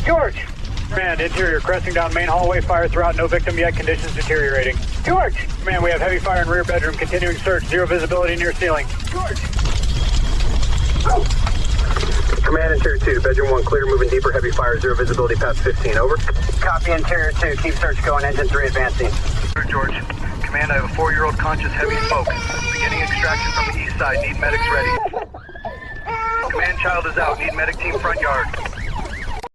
George. Command, interior, cresting down main hallway, fire throughout, no victim yet, conditions deteriorating. George. Command, we have heavy fire in rear bedroom, continuing search, zero visibility near ceiling. George. Command, interior 2, bedroom 1 clear, moving deeper, heavy fire, zero visibility past 15, over. Copy, interior 2. Keep search going, engine 3 advancing. George. Command, I have a 4-year-old conscious, heavy smoke. Beginning extraction from the east side, need medics ready. Command, child is out, need medic team front yard.